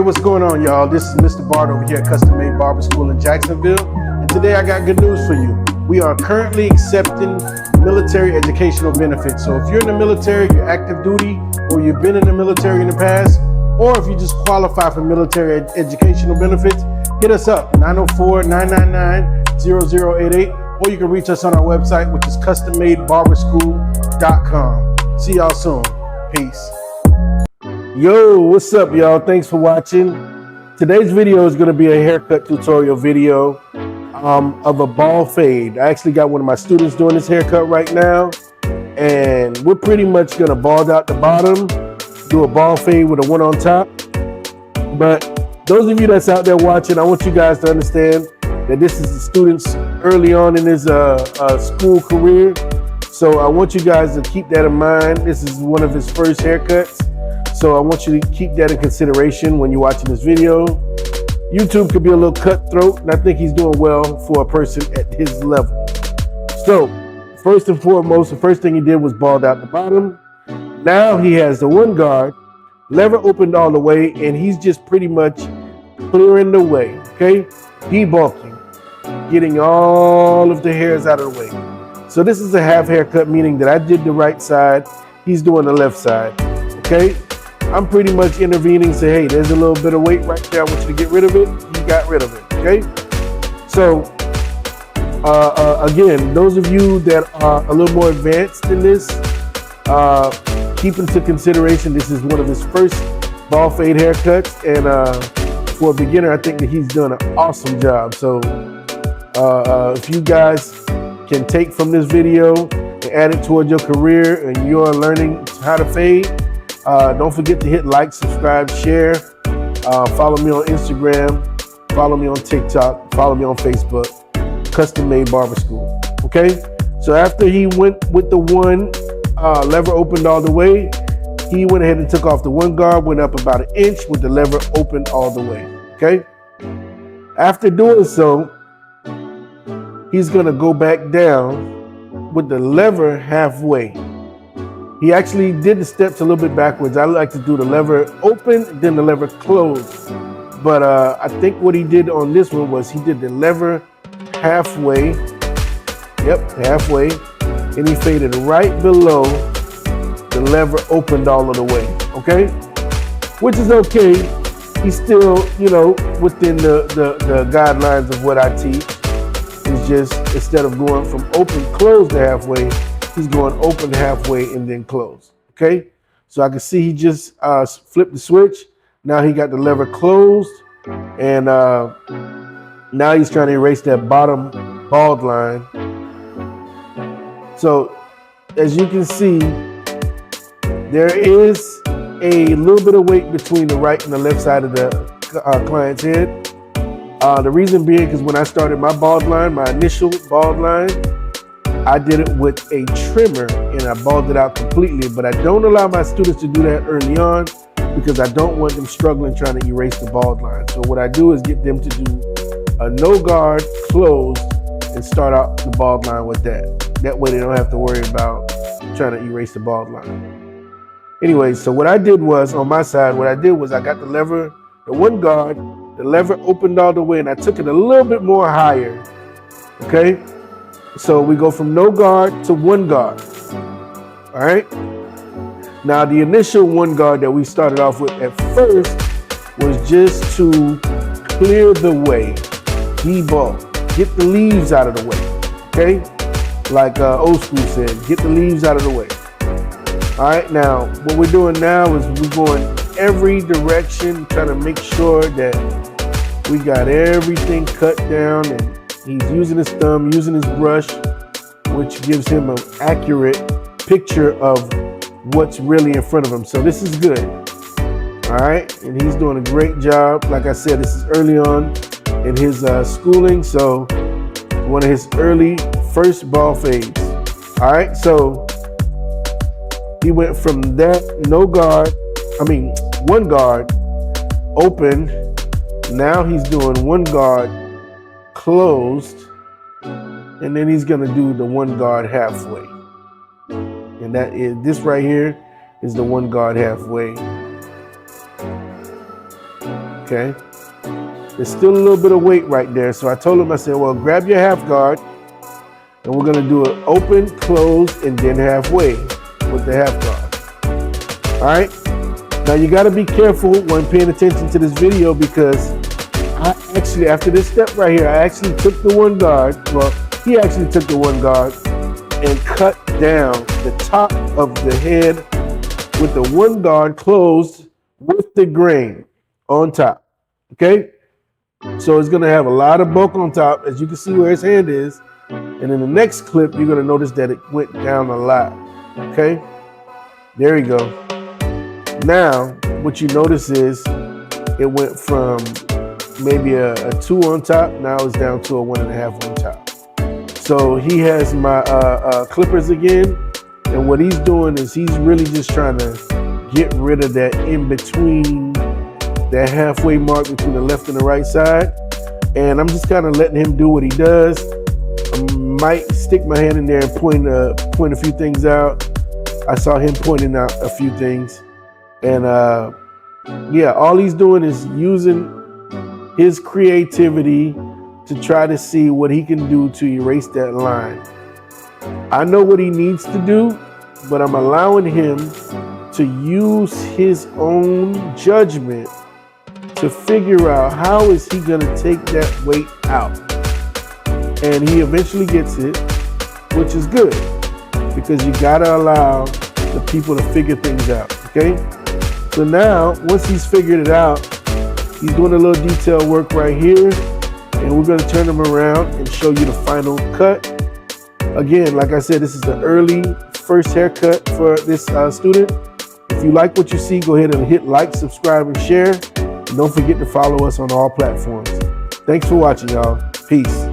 Hey, what's going on, y'all? This is Mr. Bart over here at Custom Made Barber School in Jacksonville. And today I got good news for you. We are currently accepting military educational benefits. So if you're in the military, you're active duty, or you've been in the military in the past, or if you just qualify for military educational benefits, hit us up, 904-999-0088, or you can reach us on our website, which is custommadebarberschool.com. See y'all soon. Peace. Yo, what's up, y'all? Thanks for watching. Today's video is going to be a haircut tutorial video of a bald fade. I actually got one of my students doing this haircut right now, and we're pretty much going to bald out the bottom, do a bald fade with a one on top. But those of you that's out there watching, I want you guys to understand that this is the student's early on in his school career. So I want you guys to keep that in mind. This is one of his first haircuts. So I want you to keep that in consideration when you're watching this video. YouTube could be a little cutthroat, and I think he's doing well for a person at his level. So first and foremost, the first thing he did was bald out the bottom. Now he has the one guard, lever opened all the way, and he's just pretty much clearing the way, okay? Debulking, getting all of the hairs out of the way. So this is a half haircut, meaning that I did the right side, he's doing the left side, okay? I'm pretty much intervening, say, hey, there's a little bit of weight right there, I want you to get rid of it. He got rid of it, okay? So, again, those of you that are a little more advanced in this, keep into consideration, this is one of his first bald fade haircuts, and for a beginner, I think that he's done an awesome job. So, if you guys can take from this video and add it toward your career and you're learning how to fade, don't forget to hit like, subscribe, share, follow me on Instagram, follow me on TikTok, follow me on Facebook, Custom Made Barber School, okay? So after he went with the one lever opened all the way, he went ahead and took off the one guard, went up about 1 inch with the lever opened all the way, okay? After doing so, he's gonna go back down with the lever halfway. He actually did the steps a little bit backwards. I like to do the lever open, then the lever close. But I think what he did on this one was he did the lever halfway. Yep, halfway. And he faded right below the lever opened all of the way, okay? Which is okay. He's still, you know, within the guidelines of what I teach. It's just, instead of going from open, close to halfway, he's going open halfway and then close, okay? So I can see he just flipped the switch. Now he got the lever closed, and now he's trying to erase that bottom bald line. So as you can see, there is a little bit of weight between the right and the left side of the client's head. The reason being because when I started my bald line, my initial bald line, I did it with a trimmer and I balded it out completely, but I don't allow my students to do that early on because I don't want them struggling trying to erase the bald line. So what I do is get them to do a no guard closed and start out the bald line with that. That way they don't have to worry about trying to erase the bald line. Anyway, so what I did was, on my side, what I did was I got the lever, the one guard, the lever opened all the way, and I took it a little bit more higher, okay? So we go from no guard to one guard, all right? Now the initial one guard that we started off with at first was just to clear the way, debulk, get the leaves out of the way, okay? Like old school said, get the leaves out of the way. All right, now what we're doing now is we're going every direction, trying to make sure that we got everything cut down, and he's using his thumb, using his brush, which gives him an accurate picture of what's really in front of him. So this is good. All right, and he's doing a great job. Like I said, this is early on in his schooling, so one of his early first bald fades. All right, so he went from that one guard open. Now he's doing one guard closed, and then he's gonna do the one guard halfway. And that is, this right here is the one guard halfway. okay? There's still a little bit of weight right there. So I told him, I said, well, grab your half guard and we're gonna do it open, close, and then halfway with the half guard. All right? Now you gotta be careful when paying attention to this video, because I actually, after this step right here, I actually took the one guard, well, he actually took the one guard and cut down the top of the head with the one guard closed with the grain on top, okay? So it's gonna have a lot of bulk on top, as you can see where his hand is. And in the next clip, you're gonna notice that it went down a lot, okay? There you go. Now, what you notice is it went from maybe a 2 on top, now it's down to a 1.5 on top. So he has my clippers again, and what he's doing is he's really just trying to get rid of that in between, that halfway mark between the left and the right side. And I'm just kind of letting him do what he does. I might stick my hand in there and point a few things out. I saw him pointing out a few things. And yeah, all he's doing is using his creativity to try to see what he can do to erase that line. I know what he needs to do, but I'm allowing him to use his own judgment to figure out how is he gonna take that weight out. And he eventually gets it, which is good, because you gotta allow the people to figure things out, okay? So now, once he's figured it out, he's doing a little detail work right here, and we're gonna turn him around and show you the final cut. Again, like I said, this is the early first haircut for this student. If you like what you see, go ahead and hit like, subscribe, and share. And don't forget to follow us on all platforms. Thanks for watching, y'all. Peace.